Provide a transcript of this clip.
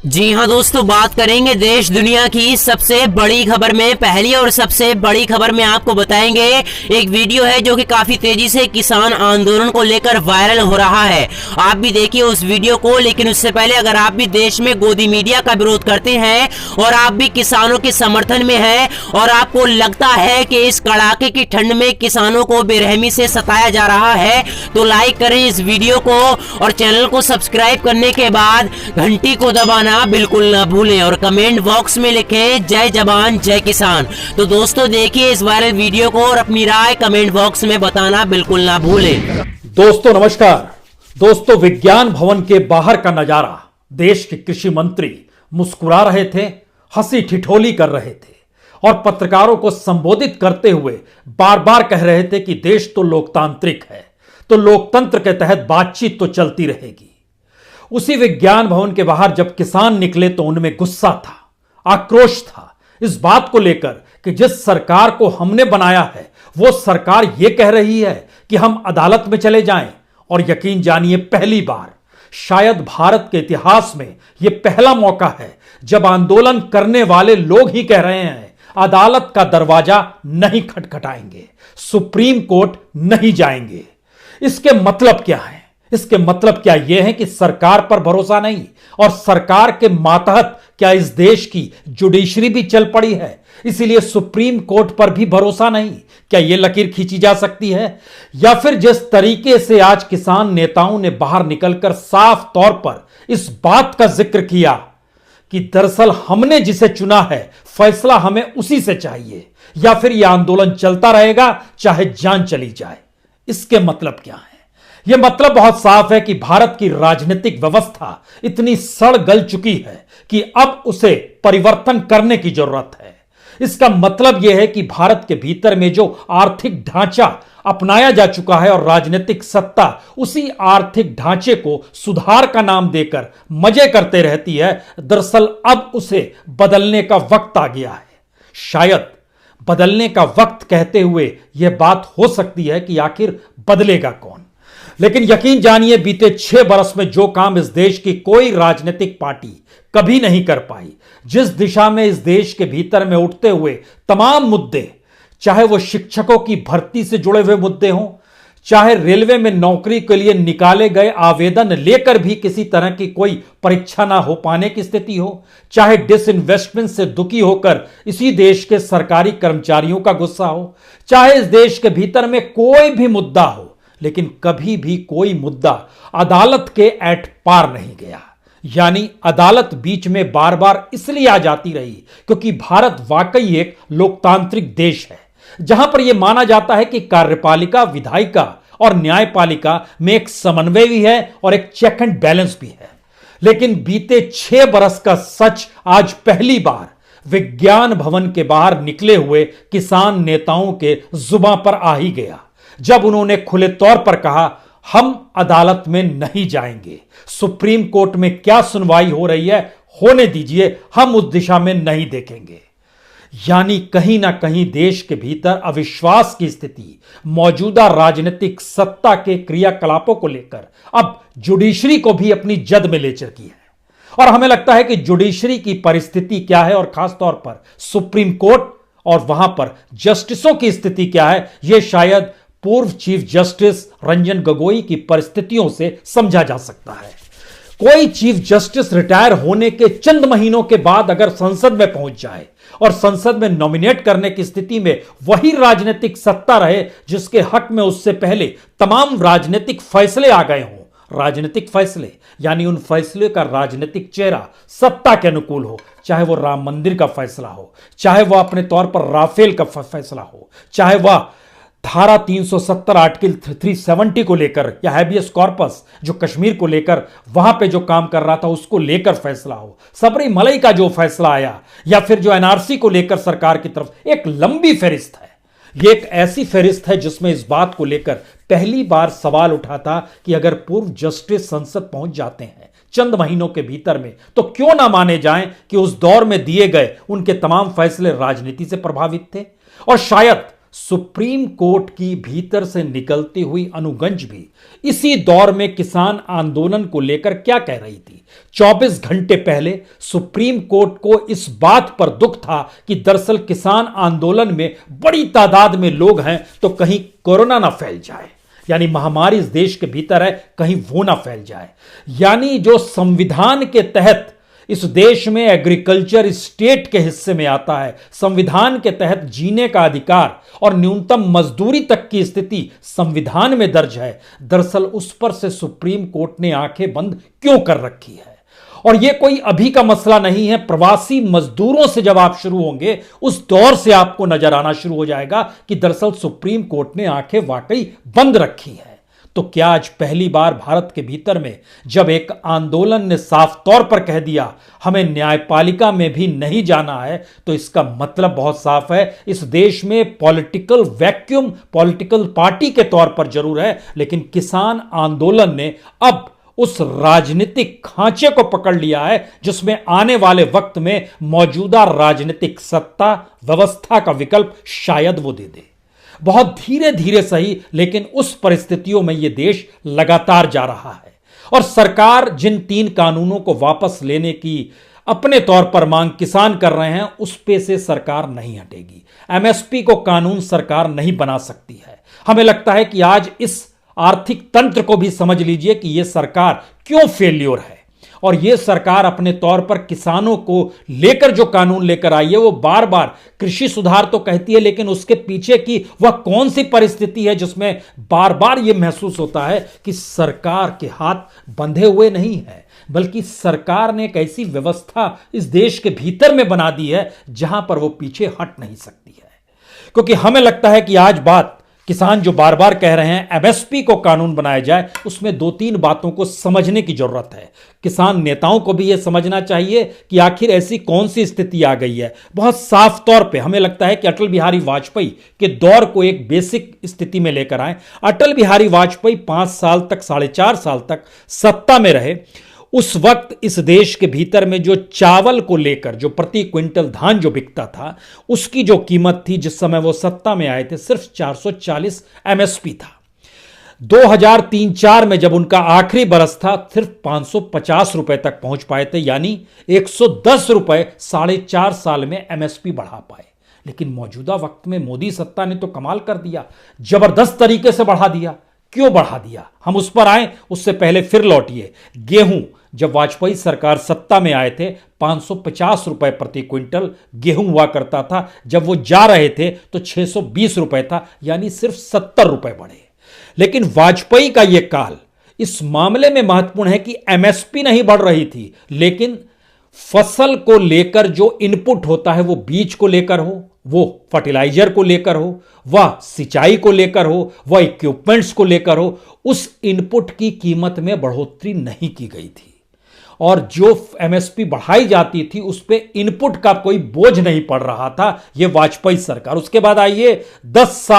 जी हाँ दोस्तों, बात करेंगे देश दुनिया की सबसे बड़ी खबर में। पहली और सबसे बड़ी खबर में आपको बताएंगे एक वीडियो है जो कि काफी तेजी से किसान आंदोलन को लेकर वायरल हो रहा है। आप भी देखिए उस वीडियो को। लेकिन उससे पहले अगर आप भी देश में गोदी मीडिया का विरोध करते हैं और आप भी किसानों के समर्थन में हैं और आपको लगता है कि इस कड़ाके की ठंड में किसानों को बेरहमी से सताया जा रहा है, तो लाइक करें इस वीडियो को और चैनल को सब्सक्राइब करने के बाद घंटी को दबाना बिल्कुल ना भूलें और कमेंट बॉक्स में लिखें जय जवान जय किसान। तो दोस्तों देखिए इस वायरल वीडियो को और अपनी राय कमेंट बॉक्स में बताना बिल्कुल ना भूलें। दोस्तों नमस्कार। दोस्तों, विज्ञान भवन के बाहर का नजारा, देश के कृषि मंत्री मुस्कुरा रहे थे, हंसी ठिठोली कर रहे थे और पत्रकारों को संबोधित करते हुए बार बार कह रहे थे कि देश तो लोकतांत्रिक है, तो लोकतंत्र के तहत बातचीत तो चलती रहेगी। उसी विज्ञान भवन के बाहर जब किसान निकले तो उनमें गुस्सा था, आक्रोश था इस बात को लेकर कि जिस सरकार को हमने बनाया है वो सरकार यह कह रही है कि हम अदालत में चले जाएं। और यकीन जानिए, पहली बार शायद भारत के इतिहास में यह पहला मौका है जब आंदोलन करने वाले लोग ही कह रहे हैं अदालत का दरवाजा नहीं खटखटाएंगे, सुप्रीम कोर्ट नहीं जाएंगे। इसके मतलब क्या है? इसके मतलब क्या यह है कि सरकार पर भरोसा नहीं और सरकार के मातहत क्या इस देश की जुडिशरी भी चल पड़ी है, इसीलिए सुप्रीम कोर्ट पर भी भरोसा नहीं? क्या यह लकीर खींची जा सकती है? या फिर जिस तरीके से आज किसान नेताओं ने बाहर निकलकर साफ तौर पर इस बात का जिक्र किया कि दरअसल हमने जिसे चुना है फैसला हमें उसी से चाहिए, या फिर यह आंदोलन चलता रहेगा चाहे जान चली जाए। इसके मतलब क्या है? यह मतलब बहुत साफ है कि भारत की राजनीतिक व्यवस्था इतनी सड़ गल चुकी है कि अब उसे परिवर्तन करने की जरूरत है। इसका मतलब यह है कि भारत के भीतर में जो आर्थिक ढांचा अपनाया जा चुका है और राजनीतिक सत्ता उसी आर्थिक ढांचे को सुधार का नाम देकर मजे करते रहती है, दरअसल अब उसे बदलने का वक्त आ गया है। शायद बदलने का वक्त कहते हुए यह बात हो सकती है कि आखिर बदलेगा कौन। लेकिन यकीन जानिए, बीते 6 बरस में जो काम इस देश की कोई राजनीतिक पार्टी कभी नहीं कर पाई, जिस दिशा में इस देश के भीतर में उठते हुए तमाम मुद्दे, चाहे वो शिक्षकों की भर्ती से जुड़े हुए मुद्दे हों, चाहे रेलवे में नौकरी के लिए निकाले गए आवेदन लेकर भी किसी तरह की कोई परीक्षा ना हो पाने की स्थिति हो, चाहे डिसइन्वेस्टमेंट से दुखी होकर इसी देश के सरकारी कर्मचारियों का गुस्सा हो, चाहे इस देश के भीतर में कोई भी मुद्दा हो, लेकिन कभी भी कोई मुद्दा अदालत के एट पार नहीं गया। यानी अदालत बीच में बार बार इसलिए आ जाती रही क्योंकि भारत वाकई एक लोकतांत्रिक देश है, जहां पर यह माना जाता है कि कार्यपालिका, विधायिका और न्यायपालिका में एक समन्वय भी है और एक चेक एंड बैलेंस भी है। लेकिन बीते 6 बरस का सच आज पहली बार विज्ञान भवन के बाहर निकले हुए किसान नेताओं के जुबान पर आ ही गया, जब उन्होंने खुले तौर पर कहा हम अदालत में नहीं जाएंगे, सुप्रीम कोर्ट में क्या सुनवाई हो रही है होने दीजिए, हम उस दिशा में नहीं देखेंगे। यानी कहीं ना कहीं देश के भीतर अविश्वास की स्थिति मौजूदा राजनीतिक सत्ता के क्रियाकलापों को लेकर अब जुडिशरी को भी अपनी जद में ले चुकी है। और हमें लगता है कि जुडिशरी की परिस्थिति क्या है और खासतौर पर सुप्रीम कोर्ट और वहां पर जस्टिसों की स्थिति क्या है, यह शायद पूर्व चीफ जस्टिस रंजन गोगोई की परिस्थितियों से समझा जा सकता है। कोई चीफ जस्टिस रिटायर होने के चंद महीनों के बाद अगर संसद में पहुंच जाए और संसद में नॉमिनेट करने की स्थिति में वही राजनीतिक सत्ता रहे जिसके हक में उससे पहले तमाम राजनीतिक फैसले आ गए हों, राजनीतिक फैसले यानी उन फैसले का राजनीतिक चेहरा सत्ता के अनुकूल हो, चाहे वो राम मंदिर का फैसला हो, चाहे वह अपने तौर पर राफेल का फैसला हो, चाहे वह धारा 370 आर्टिकल 370 को लेकर या हैबियस कॉर्पस जो कश्मीर को लेकर वहां पे जो काम कर रहा था उसको लेकर फैसला हो, सबरीमलई का जो फैसला आया, या फिर जो एनआरसी को लेकर सरकार की तरफ एक लंबी फहरिस्त है। यह एक ऐसी फहरिस्त है जिसमें इस बात को लेकर पहली बार सवाल उठा था कि अगर पूर्व जस्टिस संसद पहुंच जाते हैं चंद महीनों के भीतर में, तो क्यों ना माने जाएं कि उस दौर में दिए गए उनके तमाम फैसले राजनीति से प्रभावित थे। और शायद सुप्रीम कोर्ट की भीतर से निकलती हुई अनुगंज भी इसी दौर में किसान आंदोलन को लेकर क्या कह रही थी। 24 घंटे पहले सुप्रीम कोर्ट को इस बात पर दुख था कि दरअसल किसान आंदोलन में बड़ी तादाद में लोग हैं तो कहीं कोरोना ना फैल जाए, यानी महामारी इस देश के भीतर है, कहीं वो ना फैल जाए। यानी जो संविधान के तहत इस देश में एग्रीकल्चर स्टेट के हिस्से में आता है, संविधान के तहत जीने का अधिकार और न्यूनतम मजदूरी तक की स्थिति संविधान में दर्ज है, दरअसल उस पर से सुप्रीम कोर्ट ने आंखें बंद क्यों कर रखी है। और यह कोई अभी का मसला नहीं है, प्रवासी मजदूरों से जब आप शुरू होंगे उस दौर से आपको नजर आना शुरू हो जाएगा कि दरअसल सुप्रीम कोर्ट ने आंखें वाकई बंद रखी हैं। तो क्या आज पहली बार भारत के भीतर में जब एक आंदोलन ने साफ तौर पर कह दिया हमें न्यायपालिका में भी नहीं जाना है, तो इसका मतलब बहुत साफ है, इस देश में पॉलिटिकल वैक्यूम पॉलिटिकल पार्टी के तौर पर जरूर है, लेकिन किसान आंदोलन ने अब उस राजनीतिक खांचे को पकड़ लिया है जिसमें आने वाले वक्त में मौजूदा राजनीतिक सत्ता व्यवस्था का विकल्प शायद वो दे दे। बहुत धीरे धीरे सही, लेकिन उस परिस्थितियों में यह देश लगातार जा रहा है। और सरकार जिन 3 कानूनों को वापस लेने की अपने तौर पर मांग किसान कर रहे हैं, उस पे से सरकार नहीं हटेगी। एमएसपी को कानून सरकार नहीं बना सकती है। हमें लगता है कि आज इस आर्थिक तंत्र को भी समझ लीजिए कि यह सरकार क्यों फेल्योर है। और यह सरकार अपने तौर पर किसानों को लेकर जो कानून लेकर आई है वो बार बार कृषि सुधार तो कहती है, लेकिन उसके पीछे की वह कौन सी परिस्थिति है जिसमें बार बार यह महसूस होता है कि सरकार के हाथ बंधे हुए नहीं है, बल्कि सरकार ने एक ऐसी व्यवस्था इस देश के भीतर में बना दी है जहां पर वो पीछे हट नहीं सकती है। क्योंकि हमें लगता है कि आज बात किसान जो बार बार कह रहे हैं एमएसपी को कानून बनाया जाए, उसमें 2-3 बातों को समझने की जरूरत है। किसान नेताओं को भी यह समझना चाहिए कि आखिर ऐसी कौन सी स्थिति आ गई है। बहुत साफ तौर पे हमें लगता है कि अटल बिहारी वाजपेयी के दौर को एक बेसिक स्थिति में लेकर आए। अटल बिहारी वाजपेयी 5 साल तक 4.5 साल तक सत्ता में रहे। उस वक्त इस देश के भीतर में जो चावल को लेकर जो प्रति क्विंटल धान जो बिकता था, उसकी जो कीमत थी जिस समय वो सत्ता में आए थे, सिर्फ 440 एमएसपी था। 2003-4 में जब उनका आखिरी बरस था, सिर्फ 550 रुपए तक पहुंच पाए थे, यानी 110 रुपए 4.5 साल में एमएसपी बढ़ा पाए। लेकिन मौजूदा वक्त में मोदी सत्ता ने तो कमाल कर दिया, जबरदस्त तरीके से बढ़ा दिया। क्यों बढ़ा दिया, हम उस पर आए, उससे पहले फिर लौटिए। गेहूं, जब वाजपेयी सरकार सत्ता में आए थे 550 रुपए प्रति क्विंटल गेहूं हुआ करता था, जब वो जा रहे थे तो 620 रुपए था, यानी सिर्फ 70 रुपए बढ़े। लेकिन वाजपेयी का यह काल इस मामले में महत्वपूर्ण है कि एमएसपी नहीं बढ़ रही थी, लेकिन फसल को लेकर जो इनपुट होता है, वो बीज को लेकर हो, वो फर्टिलाइजर को लेकर हो, वह सिंचाई को लेकर हो, वह इक्विपमेंट्स को लेकर हो, उस इनपुट की कीमत में बढ़ोतरी नहीं की गई थी। और जो एमएसपी बढ़ाई जाती थी उस पे इनपुट का कोई बोझ नहीं पड़ रहा था। यह वाजपेयी सरकार। उसके बाद आइए 10 साल